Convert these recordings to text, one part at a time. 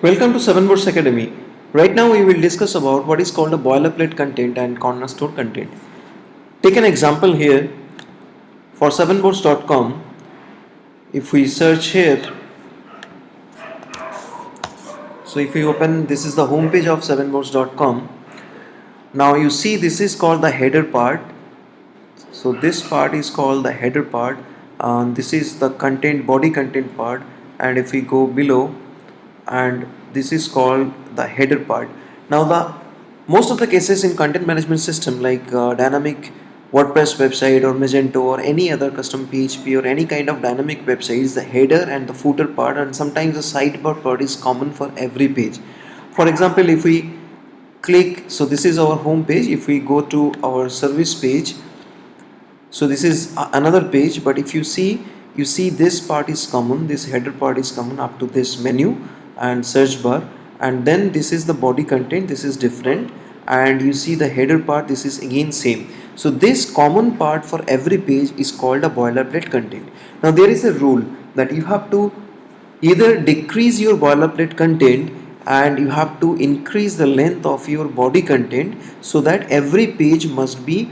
Welcome to Seven Boards Academy. Right now we will discuss about what is called a boilerplate content and cornerstone content. Take an example here for sevenboards.com. If we search here, so if we open, this is the home page of sevenboards.com. Now you see this is called the header part. So this part is called the header part. This is the content, body content part, and if we go below, and this is called the header part. Now the most of the cases in content management system like dynamic WordPress website or Magento or any other custom PHP or any kind of dynamic website is the header and the footer part, and sometimes the sidebar part is common for every page. For example, if we click, so this is our home page. If we go to our service page, so this is another page, but if you see this part is common, this header part is common up to this menu and search bar, and then this is the body content, this is different, and you see the header part, this is again same. So this common part for every page is called a boilerplate content. Now there is a rule that you have to either decrease your boilerplate content and you have to increase the length of your body content, so that every page must be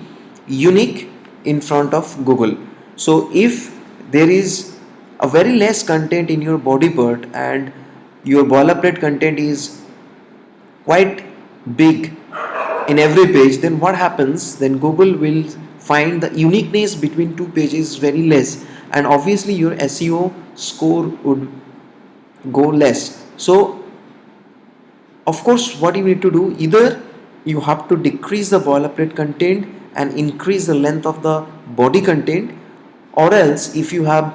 unique in front of Google. So if there is a very less content in your body part and your boilerplate content is quite big in every page, then what happens? Then Google will find the uniqueness between two pages very less, and obviously your SEO score would go less. So of course what you need to do, either you have to decrease the boilerplate content and increase the length of the body content, or else if you have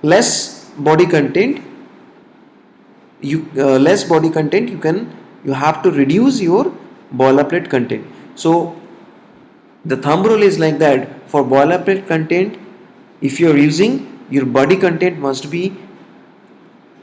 less body content, you have to reduce your boilerplate content. So the thumb rule is like that: for boilerplate content, if you are using, your body content must be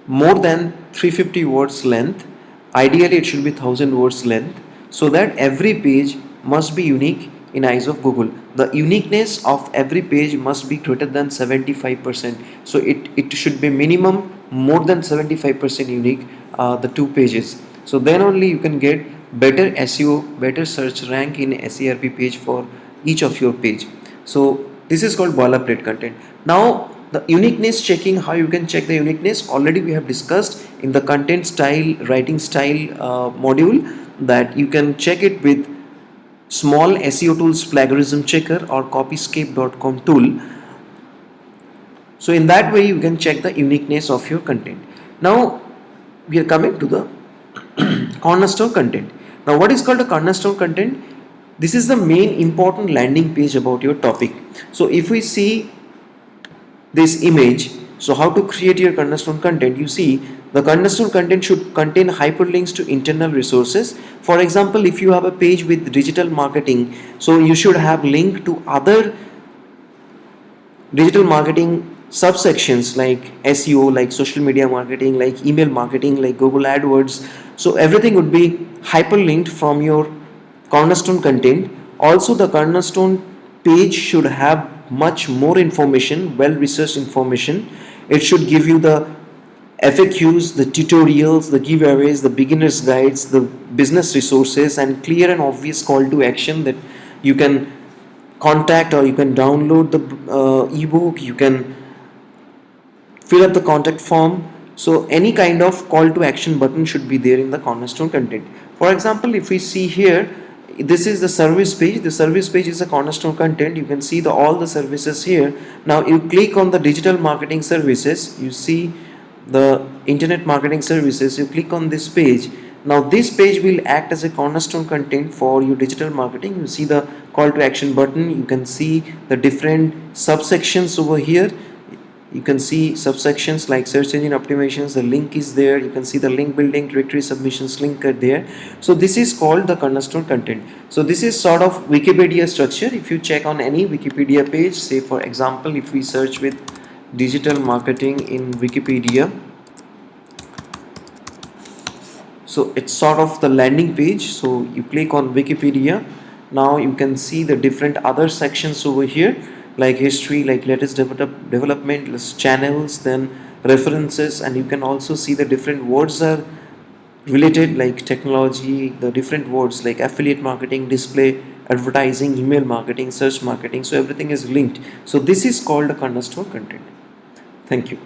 more than 350 words length. Ideally it should be 1000 words length, so that every page must be unique in eyes of Google. The uniqueness of every page must be greater than 75%. So it should be minimum more than 75% unique, the two pages. So then only you can get better SEO, better search rank in SERP page for each of your page. So this is called boilerplate content. Now the uniqueness checking, how you can check the uniqueness, already we have discussed in the content style, writing style module, that you can check it with small SEO tools plagiarism checker or copyscape.com tool. So in that way you can check the uniqueness of your content. Now we are coming to the cornerstone content. Now what is called a cornerstone content? This is the main important landing page about your topic. So if we see this image, so how to create your cornerstone content, you see the cornerstone content should contain hyperlinks to internal resources. For example, if you have a page with digital marketing, so you should have link to other digital marketing subsections like SEO, like social media marketing, like email marketing, like Google AdWords. So everything would be hyperlinked from your cornerstone content. Also the cornerstone page should have much more information, well researched information. It should give you the FAQs, the tutorials, the giveaways, the beginners guides, the business resources, and clear and obvious call to action that you can contact, or you can download the ebook, you can fill up the contact form. So any kind of call to action button should be there in the cornerstone content. For example, if we see here, this is the service page. The service page is a cornerstone content. You can see all the services here. Now you click on the digital marketing services, you see the internet marketing services, you click on this page. Now this page will act as a cornerstone content for your digital marketing. You see the call to action button, you can see the different subsections over here. You can see subsections like search engine optimizations, the link is there, you can see the link building, directory submissions link are there. So this is called the cornerstone content. So this is sort of Wikipedia structure. If you check on any Wikipedia page, say for example if we search with digital marketing in Wikipedia, so it's sort of the landing page. So you click on Wikipedia, now you can see the different other sections over here, like history, like latest development, channels, then references, and you can also see the different words are related, like technology, the different words like affiliate marketing, display advertising, email marketing, search marketing. So everything is linked. So this is called a cornerstone content. Thank you.